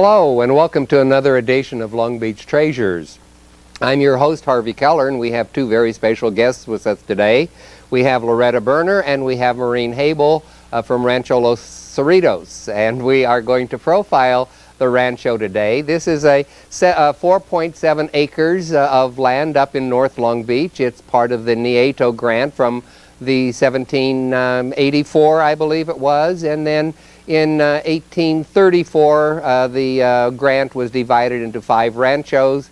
Hello and welcome to another edition of Long Beach Treasures. I'm your host Harvey Keller, and we have two very special guests with us today. We have Loretta Berner and we have Morine Habel from Rancho Los Cerritos, and we are going to profile the Rancho today. This is a 4.7 acres of land up in North Long Beach. It's part of the Nieto grant from the 1784, I believe it was, and then in 1834 the grant was divided into 5 ranchos.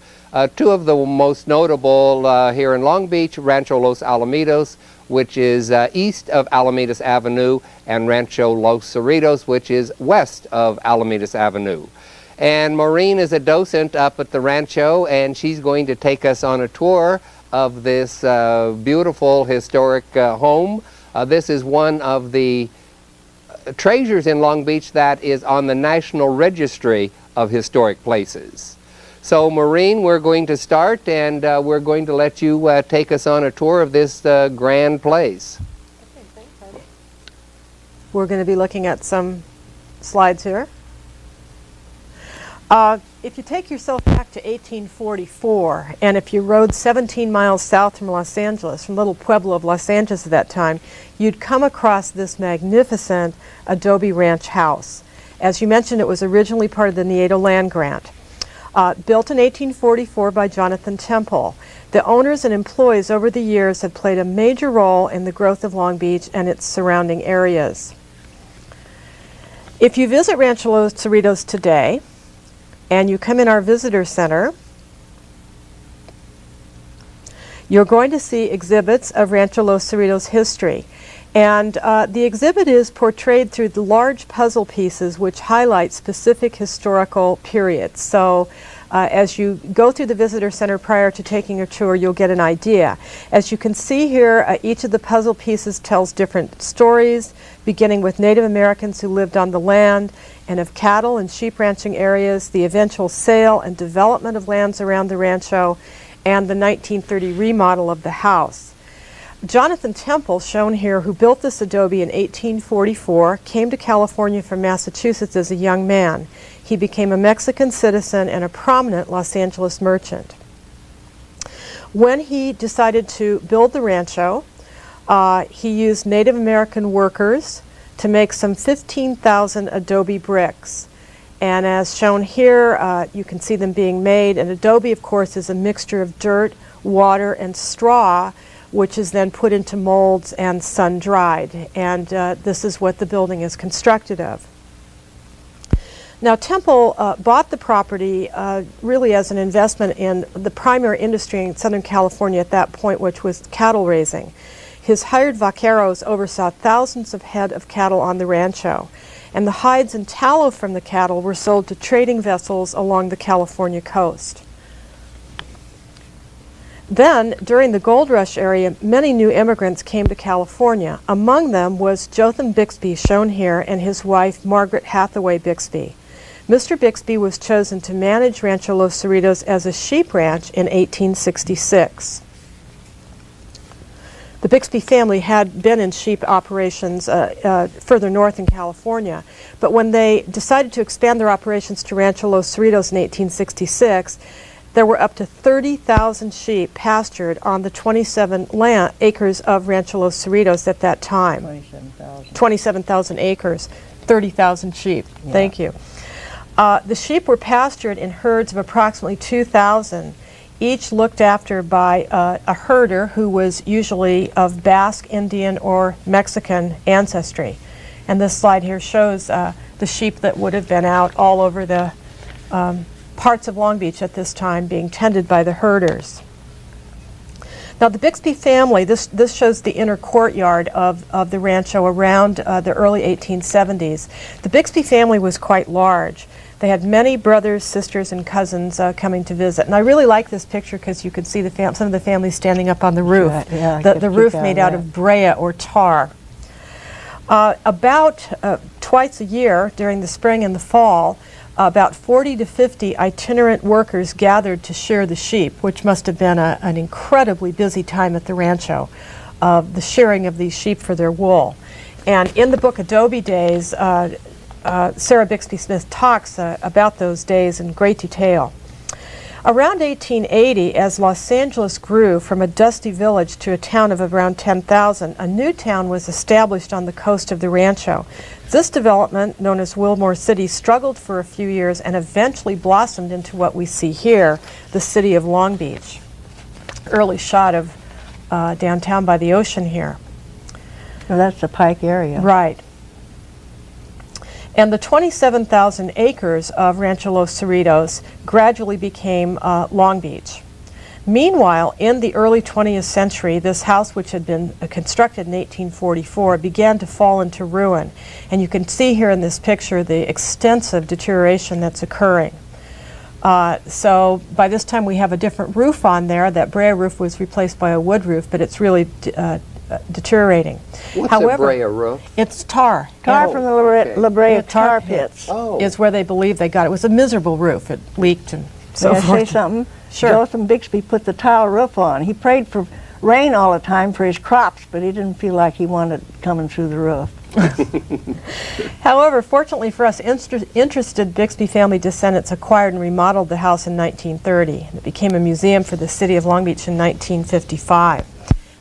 Two of the most notable here in Long Beach, Rancho Los Alamitos, which is east of Alamitos Avenue, and Rancho Los Cerritos, which is west of Alamitos Avenue. And Morine is a docent up at the Rancho, and she's going to take us on a tour of this beautiful historic home. This is one of the treasures in Long Beach that is on the National Registry of Historic Places. So Morine, we're going to start, and we're going to let you take us on a tour of this grand place. Okay, thanks, Harvey. We're going to be looking at some slides here. If you take yourself back to 1844, and if you rode 17 miles south from Los Angeles, from little pueblo of Los Angeles at that time, you'd come across this magnificent adobe ranch house. As you mentioned, it was originally part of the Nieto land grant. Built in 1844 by Jonathan Temple. The owners and employees over the years have played a major role in the growth of Long Beach and its surrounding areas. If you visit Rancho Los Cerritos today, and you come in our visitor center, you're going to see exhibits of Rancho Los Cerritos history. And the exhibit is portrayed through the large puzzle pieces which highlight specific historical periods. So as you go through the visitor center prior to taking a tour, you'll get an idea. As you can see here, each of the puzzle pieces tells different stories, beginning with Native Americans who lived on the land and of cattle and sheep ranching areas, the eventual sale and development of lands around the Rancho, and the 1930 remodel of the house. Jonathan Temple, shown here, who built this adobe in 1844, came to California from Massachusetts as a young man. He became a Mexican citizen and a prominent Los Angeles merchant. When he decided to build the Rancho, he used Native American workers to make some 15,000 adobe bricks. And as shown here, you can see them being made. And adobe, of course, is a mixture of dirt, water, and straw, which is then put into molds and sun-dried. And this is what the building is constructed of. Now, Temple bought the property really as an investment in the primary industry in Southern California at that point, which was cattle raising. His hired vaqueros oversaw thousands of head of cattle on the Rancho, and the hides and tallow from the cattle were sold to trading vessels along the California coast. Then, during the gold rush area, many new immigrants came to California. Among them was Jotham Bixby, shown here, and his wife, Margaret Hathaway Bixby. Mr. Bixby was chosen to manage Rancho Los Cerritos as a sheep ranch in 1866. The Bixby family had been in sheep operations further north in California, but when they decided to expand their operations to Rancho Los Cerritos in 1866, there were up to 30,000 sheep pastured on the 27 acres of Rancho Los Cerritos at that time. 27,000 acres, 30,000 sheep. Yeah. Thank you. The sheep were pastured in herds of approximately 2,000, each looked after by a herder who was usually of Basque, Indian, or Mexican ancestry. And this slide here shows the sheep that would have been out all over the parts of Long Beach at this time being tended by the herders. Now the Bixby family, this shows the inner courtyard of the Rancho around the early 1870s. The Bixby family was quite large. They had many brothers, sisters, and cousins coming to visit. And I really like this picture because you can see some of the family standing up on the roof. The roof made out of brea or tar. About twice a year during the spring and the fall, about 40 to 50 itinerant workers gathered to shear the sheep, which must have been an incredibly busy time at the Rancho, the shearing of these sheep for their wool. And in the book Adobe Days, Sarah Bixby Smith talks about those days in great detail. Around 1880, as Los Angeles grew from a dusty village to a town of around 10,000, a new town was established on the coast of the Rancho. This development, known as Wilmore City, struggled for a few years and eventually blossomed into what we see here, the city of Long Beach. Early shot of downtown by the ocean here. Well, that's the Pike area. Right. And the 27,000 acres of Rancho Los Cerritos gradually became Long Beach. Meanwhile, in the early 20th century, this house, which had been constructed in 1844, began to fall into ruin. And you can see here in this picture the extensive deterioration that's occurring. So by this time we have a different roof on there. That Brea roof was replaced by a wood roof, but it's really deteriorating. What's However, a Brea roof? it's tar. Tar Oh, from the okay. La Brea The tar pits. Oh. Is where they believe they got it. It was a miserable roof. It leaked and so May I say forth. something? Sure. Jotham Bixby put the tile roof on. He prayed for rain all the time for his crops, but he didn't feel like he wanted it coming through the roof. However, fortunately for us, interested Bixby family descendants acquired and remodeled the house in 1930. It became a museum for the city of Long Beach in 1955.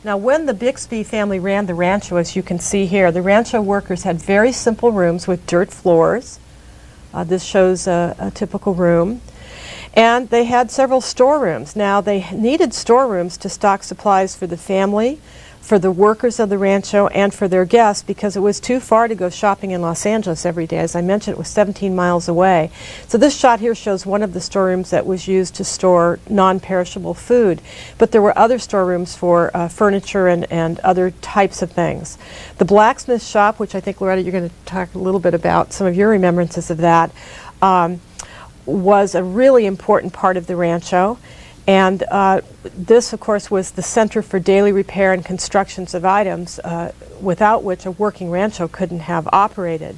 Now, when the Bixby family ran the Rancho, as you can see here, the Rancho workers had very simple rooms with dirt floors. This shows a typical room. And they had several storerooms. Now, they needed storerooms to stock supplies for the family, for the workers of the Rancho, and for their guests, because it was too far to go shopping in Los Angeles every day. As I mentioned, it was 17 miles away. So this shot here shows one of the storerooms that was used to store non-perishable food. But there were other storerooms for furniture and other types of things. The blacksmith shop, which I think, Loretta, you're going to talk a little bit about some of your remembrances of that, was a really important part of the Rancho. And this, of course, was the center for daily repair and constructions of items, without which a working Rancho couldn't have operated.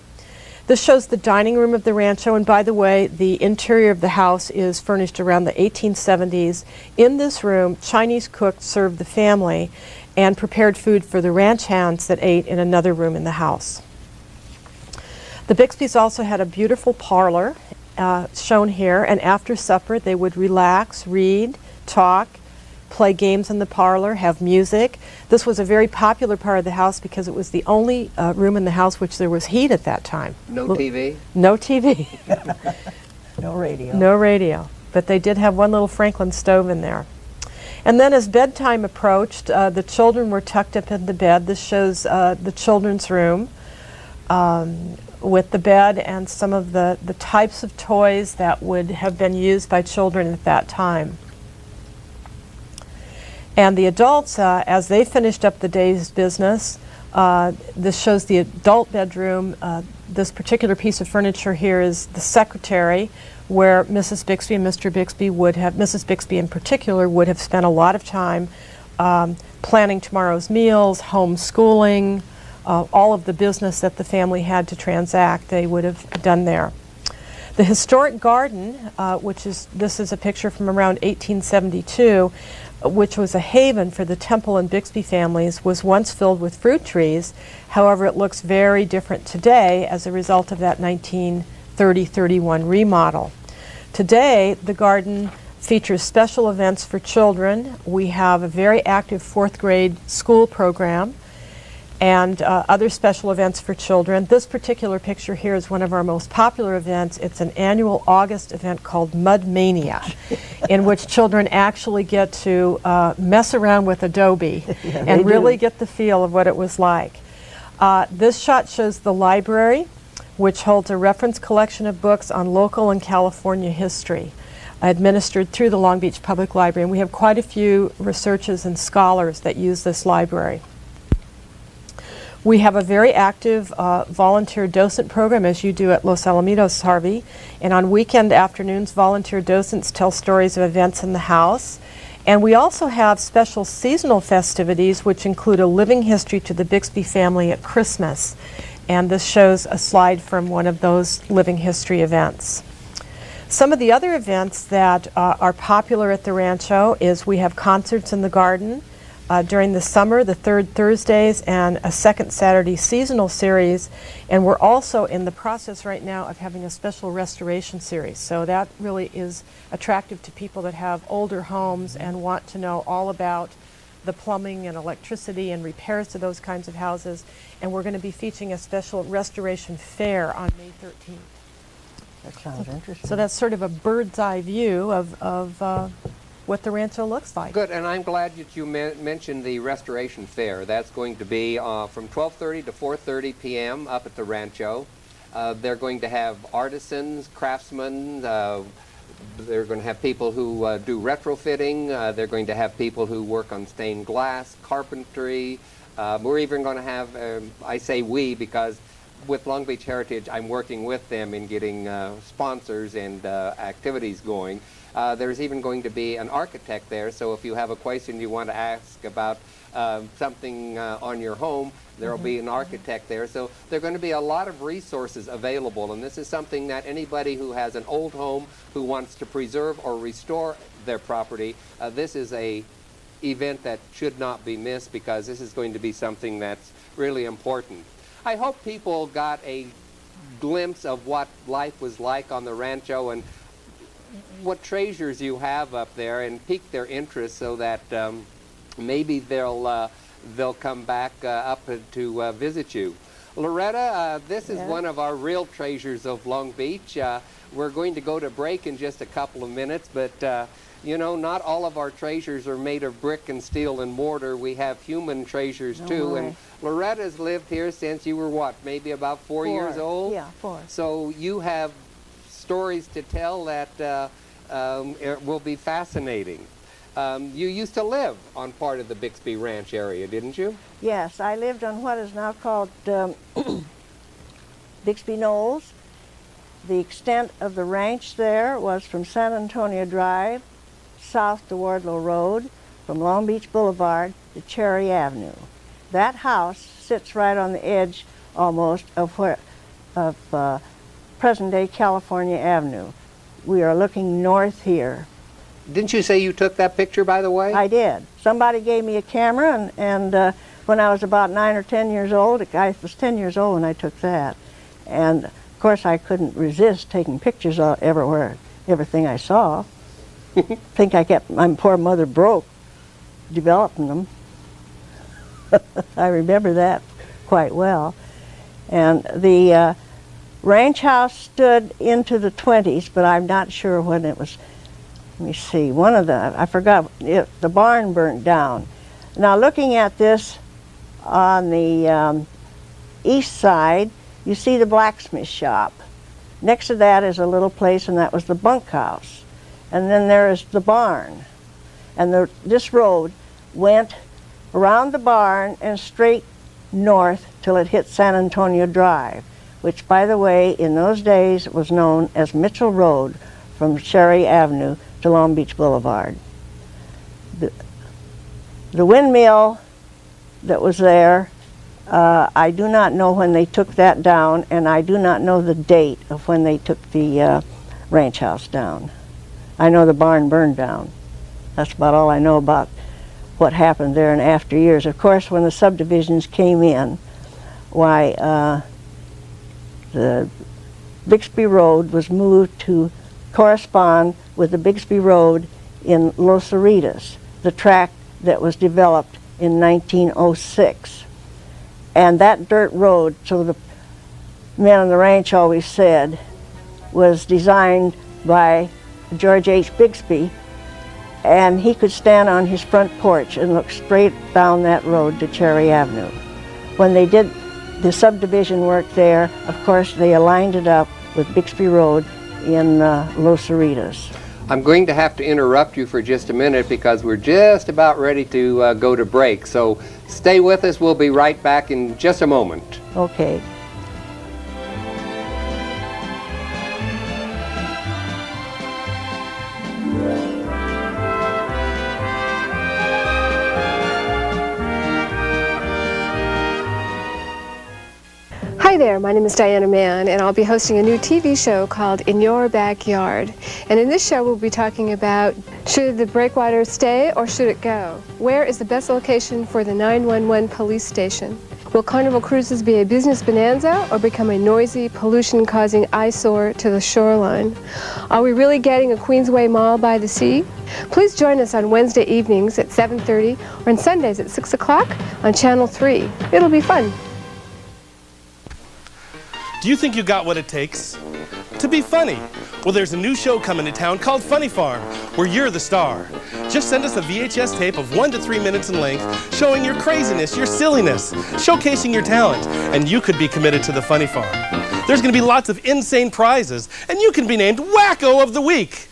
This shows the dining room of the Rancho, and by the way, the interior of the house is furnished around the 1870s. In this room, Chinese cooks served the family and prepared food for the ranch hands that ate in another room in the house. The Bixbys also had a beautiful parlor, shown here, and after supper they would relax, read, talk, play games in the parlor, have music. This was a very popular part of the house because it was the only room in the house which there was heat at that time. No TV? No TV. No radio. No radio. But they did have one little Franklin stove in there. And then as bedtime approached, the children were tucked up in the bed. This shows the children's room. With the bed and some of the types of toys that would have been used by children at that time. And the adults, as they finished up the day's business, this shows the adult bedroom. This particular piece of furniture here is the secretary, where Mrs. Bixby and Mr. Bixby would have, Mrs. Bixby in particular, would have spent a lot of time planning tomorrow's meals, homeschooling, all of the business that the family had to transact, they would have done there. The historic garden, this is a picture from around 1872, which was a haven for the Temple and Bixby families, was once filled with fruit trees. However, it looks very different today as a result of that 1930-31 remodel. Today, the garden features special events for children. We have a very active fourth grade school program and other special events for children. This particular picture here is one of our most popular events. It's an annual August event called Mud Mania, in which children actually get to mess around with adobe and really get the feel of what it was like. This shot shows the library, which holds a reference collection of books on local and California history, administered through the Long Beach Public Library. And we have quite a few researchers and scholars that use this library. We have a very active volunteer docent program, as you do at Los Alamitos, Harvey. And on weekend afternoons, volunteer docents tell stories of events in the house. And we also have special seasonal festivities, which include a living history to the Bixby family at Christmas. And this shows a slide from one of those living history events. Some of the other events that are popular at the Rancho is we have concerts in the garden. during the summer, the third Thursdays, and a second Saturday seasonal series. And we're also in the process right now of having a special restoration series. So that really is attractive to people that have older homes and want to know all about the plumbing and electricity and repairs to those kinds of houses. And we're going to be featuring a special restoration fair on May 13th. That sounds interesting. So that's sort of a bird's eye view of what the Rancho looks like. Good, and I'm glad that you mentioned the Restoration Fair. That's going to be from 12:30 to 4:30 p.m. up at the Rancho. They're going to have artisans, craftsmen. They're going to have people who do retrofitting. They're going to have people who work on stained glass, carpentry. We're even going to have, I say we because with Long Beach Heritage, I'm working with them in getting sponsors and activities going. There's even going to be an architect there, so if you have a question you want to ask about something on your home, there will be an architect there. So there are going to be a lot of resources available, and this is something that anybody who has an old home who wants to preserve or restore their property, this is a event that should not be missed because this is going to be something that's really important. I hope people got a glimpse of what life was like on the Rancho and what treasures you have up there, and pique their interest so that maybe they'll come back up to visit you. Loretta, this is one of our real treasures of Long Beach. We're going to go to break in just a couple of minutes, but you know, not all of our treasures are made of brick and steel and mortar. We have human treasures too. And Loretta's lived here since you were what, maybe about 4 years old? Yeah, 4. So you have stories to tell that will be fascinating. You used to live on part of the Bixby Ranch area, didn't you? Yes, I lived on what is now called Bixby Knolls. The extent of the ranch there was from San Antonio Drive south to Wardlow Road, from Long Beach Boulevard to Cherry Avenue. That house sits right on the edge almost of present-day California Avenue. We are looking north here. Didn't you say you took that picture, by the way? I did. Somebody gave me a camera, and when I was about 9 or 10 years old, I was 10 years old when I took that. And of course I couldn't resist taking pictures of everything I saw. I think I kept my poor mother broke developing them. I remember that quite well. And the ranch house stood into the 20s, but I'm not sure when it was. Let me see, I forgot, the barn burnt down. Now looking at this on the east side, you see the blacksmith shop. Next to that is a little place, and that was the bunkhouse. And then there is the barn. And this road went around the barn and straight north till it hit San Antonio Drive, which, by the way, in those days was known as Mitchell Road from Cherry Avenue to Long Beach Boulevard. The windmill that was there, I do not know when they took that down, and I do not know the date of when they took the ranch house down. I know the barn burned down. That's about all I know about what happened there in after years. Of course, when the subdivisions came in, why, the Bixby Road was moved to correspond with the Bixby Road in Los Cerritos, the tract that was developed in 1906. And that dirt road, so the men on the ranch always said, was designed by George H. Bixby, and he could stand on his front porch and look straight down that road to Cherry Avenue. When they did the subdivision work there, of course, they aligned it up with Bixby Road in Los Cerritos. I'm going to have to interrupt you for just a minute because we're just about ready to go to break. So stay with us. We'll be right back in just a moment. Okay. Hi there, my name is Diana Mann, and I'll be hosting a new TV show called In Your Backyard. And in this show, we'll be talking about, should the breakwater stay or should it go? Where is the best location for the 911 police station? Will Carnival Cruises be a business bonanza or become a noisy, pollution-causing eyesore to the shoreline? Are we really getting a Queensway Mall by the sea? Please join us on Wednesday evenings at 7:30 or on Sundays at 6 o'clock on Channel 3. It'll be fun. Do you think you got what it takes to be funny? Well, there's a new show coming to town called Funny Farm, where you're the star. Just send us a VHS tape of 1 to 3 minutes in length, showing your craziness, your silliness, showcasing your talent, and you could be committed to the Funny Farm. There's going to be lots of insane prizes, and you can be named Wacko of the Week.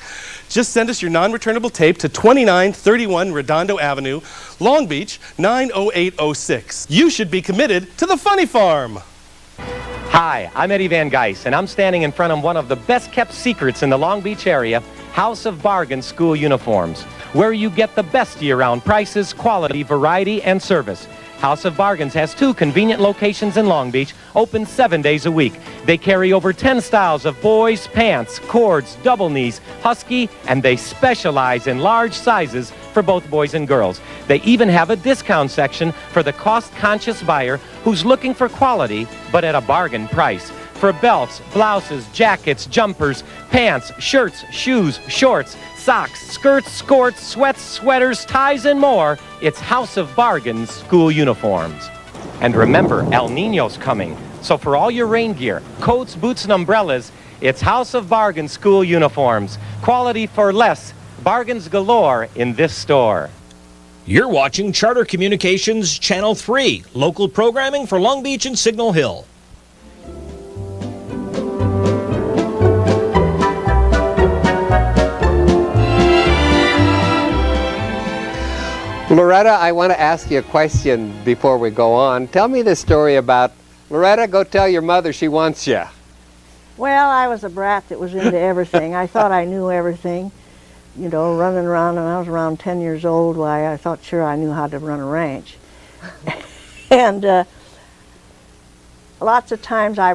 Just send us your non-returnable tape to 2931 Redondo Avenue, Long Beach, 90806. You should be committed to the Funny Farm. Hi, I'm Eddie Van Geis, and I'm standing in front of one of the best-kept secrets in the Long Beach area, House of Bargains school uniforms, where you get the best year-round prices, quality, variety, and service. House of Bargains has 2 convenient locations in Long Beach, open 7 days a week. They carry over 10 styles of boys' pants, cords, double knees, husky, and they specialize in large sizes for both boys and girls. They even have a discount section for the cost-conscious buyer who's looking for quality, but at a bargain price. For belts, blouses, jackets, jumpers, pants, shirts, shoes, shorts, socks, skirts, skirts, sweats, sweaters, ties, and more, it's House of Bargains school uniforms. And remember, El Niño's coming. So for all your rain gear, coats, boots, and umbrellas, it's House of Bargains school uniforms. Quality for less, bargains galore in this store. You're watching Charter Communications Channel 3, local programming for Long Beach and Signal Hill. Loretta, I want to ask you a question before we go on. Tell me the story about, Loretta, go tell your mother she wants you. Well, I was a brat that was into everything. I thought I knew everything, you know, running around. When I was around 10 years old, why, I thought sure I knew how to run a ranch. And lots of times I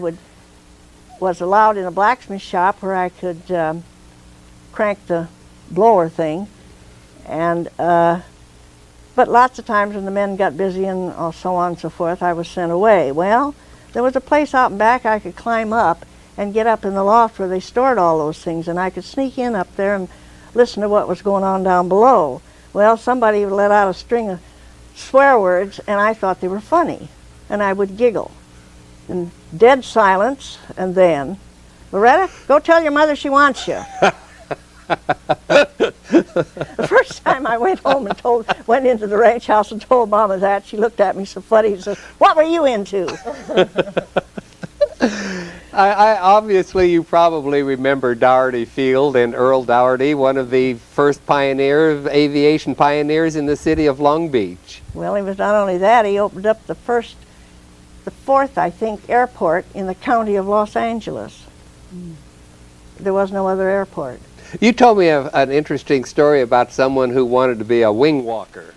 was allowed in a blacksmith shop where I could crank the blower thing. And but lots of times when the men got busy and so on and so forth, I was sent away. Well, there was a place out in back I could climb up and get up in the loft where they stored all those things, and I could sneak in up there and listen to what was going on down below. Well, somebody let out a string of swear words, and I thought they were funny, and I would giggle. And dead silence, and then, Loretta, go tell your mother she wants you. The first time I went home and went into the ranch house and told Mama that, she looked at me so funny and said, "What were you into?" I obviously, you probably remember Dougherty Field and Earl Dougherty, one of the first aviation pioneers in the city of Long Beach. Well, he was not only that, he opened up the fourth, I think, airport in the county of Los Angeles. There was no other airport. You told me an interesting story about someone who wanted to be a wing walker.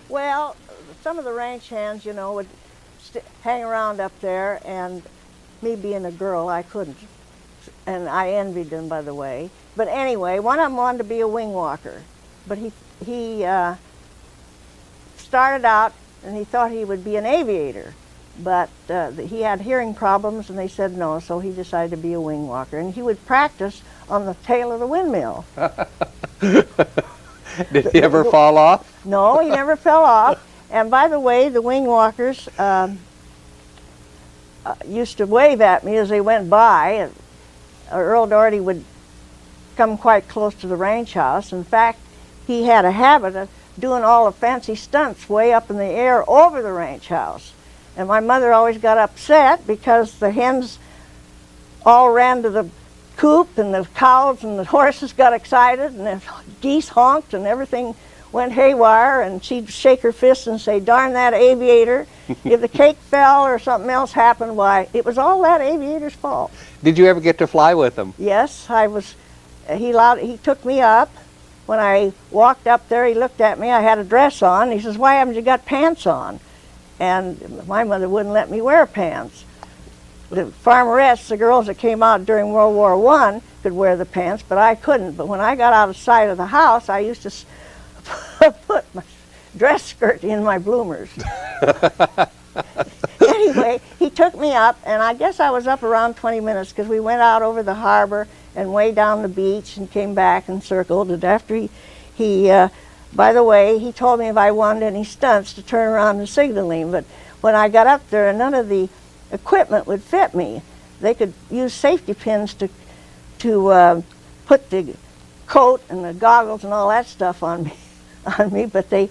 Well, some of the ranch hands, you know, would hang around up there, and me being a girl, I couldn't. And I envied them, by the way. But anyway, one of them wanted to be a wing walker. But he started out, and he thought he would be an aviator. But he had hearing problems, and they said no, so he decided to be a wing walker. And he would practice on the tail of the windmill. Did he ever fall off? No, he never fell off. And by the way, the wing walkers used to wave at me as they went by. Earl Dougherty would come quite close to the ranch house. In fact, he had a habit of doing all the fancy stunts way up in the air over the ranch house. And my mother always got upset because the hens all ran to the coop, and the cows and the horses got excited, and the geese honked, and everything went haywire, and she'd shake her fist and say, "Darn that aviator." If the cake fell or something else happened, why, it was all that aviator's fault. Did you ever get to fly with him? Yes, he took me up. When I walked up there, he looked at me. I had a dress on. He says, "Why haven't you got pants on?" And my mother wouldn't let me wear pants. the farmerettes, the girls that came out during World War I, could wear the pants, but I couldn't. But when I got out of sight of the house, I used to put my dress skirt in my bloomers. Anyway, he took me up, and I guess I was up around 20 minutes because we went out over the harbor and way down the beach and came back and circled. And after by the way, he told me if I wanted any stunts to turn around and signaling. But when I got up there, none of the equipment would fit me. They could use safety pins to put the coat and the goggles and all that stuff on me, but they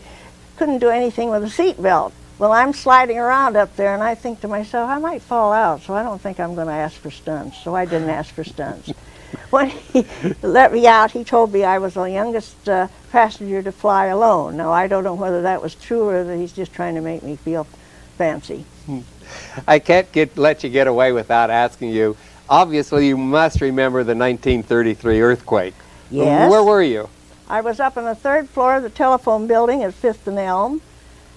couldn't do anything with a seat belt. Well, I'm sliding around up there, and I think to myself, I might fall out, so I don't think I'm going to ask for stunts. So I didn't ask for stunts. When he let me out, he told me I was the youngest passenger to fly alone. Now, I don't know whether that was true or that he's just trying to make me feel fancy. I can't let you get away without asking you. Obviously, you must remember the 1933 earthquake. Yes. Where were you? I was up on the 3rd floor of the telephone building at 5th and Elm.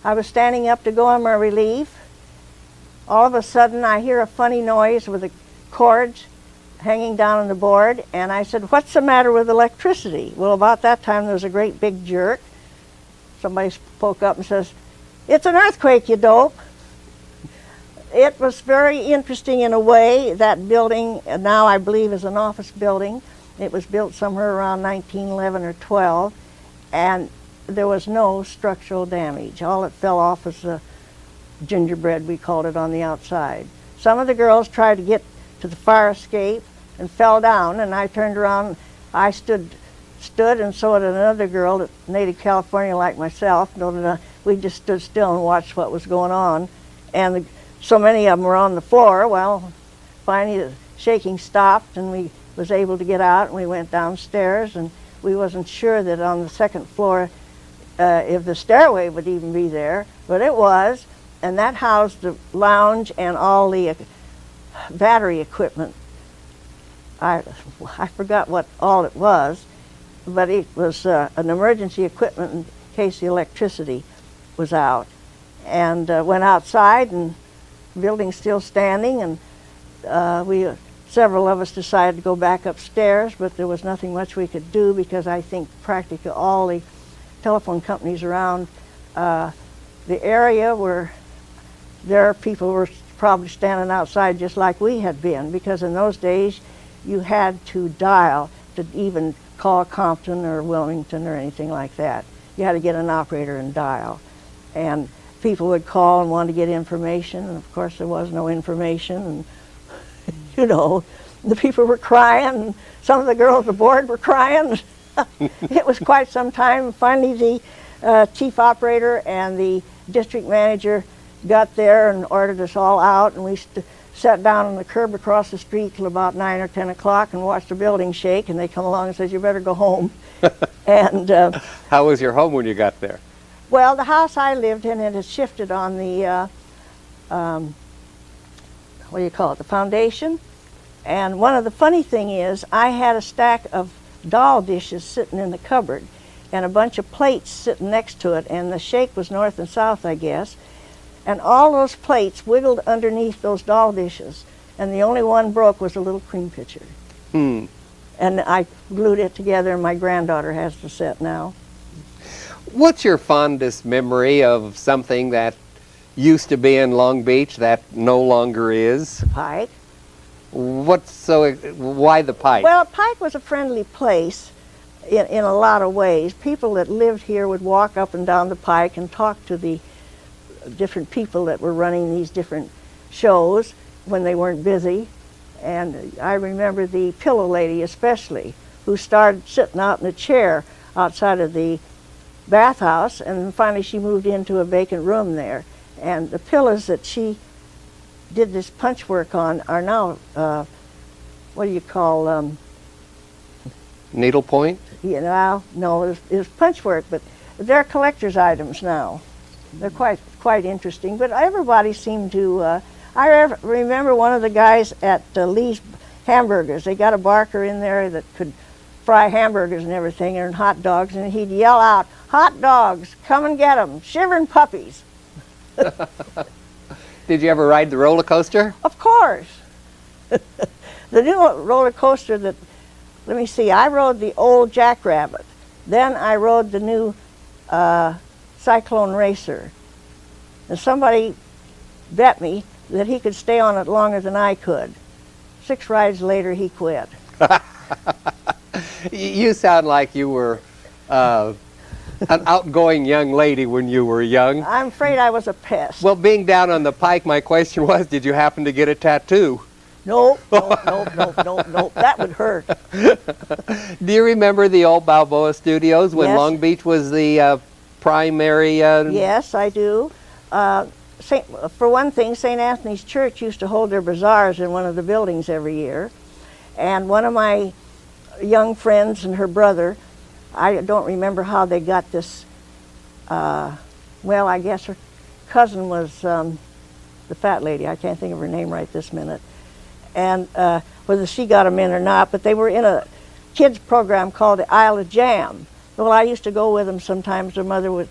I was standing up to go on my relief. All of a sudden, I hear a funny noise with the cords hanging down on the board, and I said, "What's the matter with electricity?" Well, about that time, there was a great big jerk. Somebody spoke up and says, "It's an earthquake, you dope." It was very interesting in a way. That building now, I believe, is an office building. It was built somewhere around 1911 or 12, and there was no structural damage. All that fell off was the gingerbread, we called it, on the outside. Some of the girls tried to get to the fire escape and fell down, and I turned around. I stood, and so did another girl, native California like myself. We just stood still and watched what was going on, and so many of them were on the floor. Well, finally the shaking stopped, and we was able to get out, and we went downstairs, and we wasn't sure that on the 2nd floor if the stairway would even be there, but it was, and that housed the lounge and all the battery equipment. I forgot what all it was, but it was an emergency equipment in case the electricity was out. And went outside, and the building's still standing, and several of us decided to go back upstairs, but there was nothing much we could do because I think practically all the telephone companies around the area were there. People were probably standing outside just like we had been, because in those days you had to dial to even call Compton or Wilmington or anything like that. You had to get an operator and dial. And people would call and want to get information, and of course there was no information, and you know, the people were crying, and some of the girls aboard were crying. It was quite some time. Finally, the chief operator and the district manager got there and ordered us all out, and we sat down on the curb across the street till about 9 or 10 o'clock and watched the building shake, and they come along and says, "You better go home." And how was your home when you got there? Well, the house I lived in, it had shifted on the what do you call it, the foundation. And one of the funny thing is, I had a stack of doll dishes sitting in the cupboard and a bunch of plates sitting next to it, and the shake was north and south, I guess, and all those plates wiggled underneath those doll dishes, and the only one broke was a little cream pitcher. And I glued it together, and my granddaughter has the set now. What's your fondest memory of something that used to be in Long Beach that no longer is? Pike. Why the Pike? Well, Pike was a friendly place in a lot of ways. People that lived here would walk up and down the Pike and talk to the different people that were running these different shows when they weren't busy. And I remember the pillow lady especially, who started sitting out in a chair outside of the bathhouse, and finally she moved into a vacant room there. And the pillows that she did this punch work on are now, what do you call, needlepoint? You know, no, it was punch work, but they're collector's items now. They're quite interesting, but everybody seemed to, I remember one of the guys at Lee's Hamburgers. They got a barker in there that could fry hamburgers and everything, and hot dogs, and he'd yell out, "Hot dogs, come and get 'em, shivering puppies." Did you ever ride the roller coaster? Of course. The new roller coaster that, let me see, I rode the old Jackrabbit. Then I rode the new Cyclone Racer. And somebody bet me that he could stay on it longer than I could. 6 rides later, he quit. You sound like you were an outgoing young lady when you were young. I'm afraid I was a pest. Well, being down on the pike, my question was, did you happen to get a tattoo? Nope. That would hurt. Do you remember the old Balboa Studios when Yes. Long Beach was the primary? Yes, I do. For one thing, St. Anthony's Church used to hold their bazaars in one of the buildings every year. And one of my young friends and her brother, I don't remember how they got this, well, I guess her cousin was the fat lady. I can't think of her name right this minute. And whether she got them in or not, but they were in a kids program called the Isle of Jam. Well, I used to go with them sometimes. Their mother would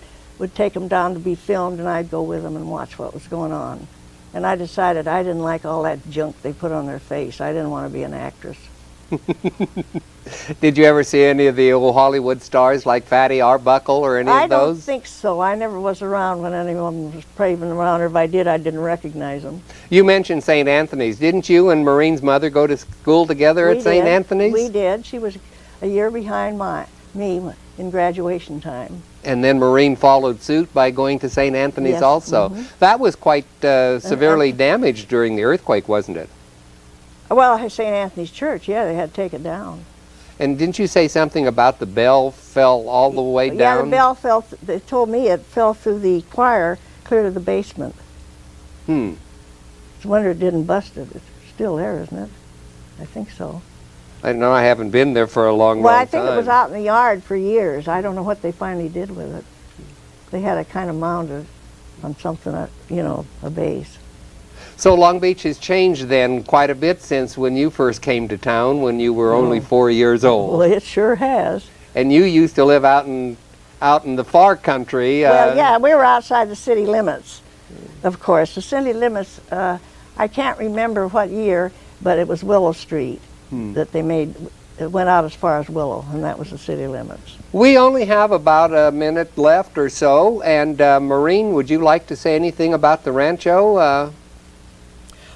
take them down to be filmed, and I'd go with them and watch what was going on. And I decided I didn't like all that junk they put on their face. I didn't want to be an actress. Did you ever see any of the old Hollywood stars like Fatty Arbuckle or any I of those? don't think so. I never was around when anyone was paving around, or if I did, I didn't recognize them. You mentioned St. Anthony's. Didn't you and Marine's mother go to school together at St. Anthony's? We did. She was a year behind me in graduation time. And then Marine followed suit by going to St. Anthony's Yes, also. That was quite severely damaged during the earthquake, wasn't it? Well, St. Anthony's Church, yeah, they had to take it down. And didn't you say something about the bell fell all the way down? Yeah, the bell fell, they told me it fell through the choir clear to the basement. It's a wonder it didn't bust it. It's still there, isn't it? I think so. I don't know, I haven't been there for a long Well, time. I think it was out in the yard for years. I don't know what they finally did with it. They had it kind of mounted on something, a base. So Long Beach has changed then quite a bit since when you first came to town when you were only 4 years old. Well, it sure has. And you used to live out in the far country. Well, yeah, we were outside the city limits, of course. The city limits, I can't remember what year, but it was Willow Street that they made. It went out as far as Willow, and that was the city limits. We only have about a minute left or so, and Marine, would you like to say anything about the Rancho?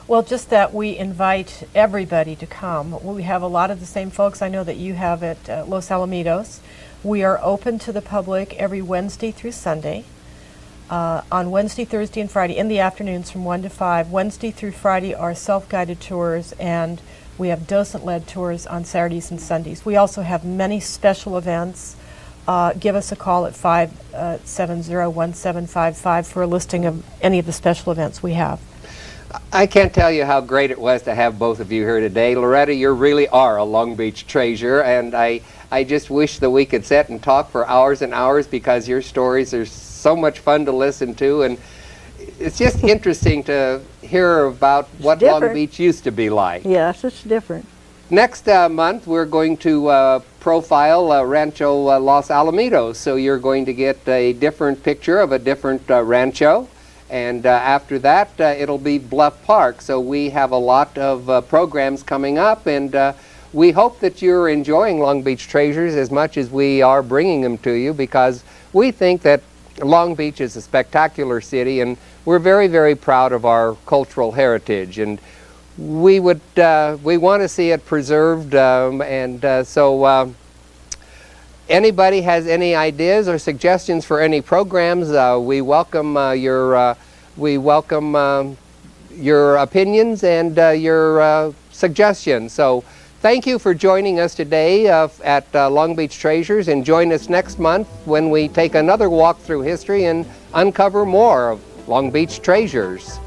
Well, just that we invite everybody to come. We have a lot of the same folks I know that you have at Los Alamitos. We are open to the public every Wednesday through Sunday. On Wednesday, Thursday, and Friday in the afternoons from 1 to 5. Wednesday through Friday are self-guided tours, and we have docent-led tours on Saturdays and Sundays. We also have many special events. Give us a call at 570-1755 for a listing of any of the special events we have. I can't tell you how great it was to have both of you here today. Loretta, you really are a Long Beach treasure, and I just wish that we could sit and talk for hours and hours because your stories are so much fun to listen to, and it's just interesting to hear about what Long Beach used to be like. Yes, it's different. Next month, we're going to profile Rancho Los Alamitos, so you're going to get a different picture of a different rancho. And after that, it'll be Bluff Park. So we have a lot of programs coming up, and we hope that you're enjoying Long Beach Treasures as much as we are bringing them to you, because we think that Long Beach is a spectacular city, and we're very, very proud of our cultural heritage. And we want to see it preserved, so anybody has any ideas or suggestions for any programs, we welcome your opinions and your suggestions. So thank you for joining us today at Long Beach Treasures, and join us next month when we take another walk through history and uncover more of Long Beach Treasures.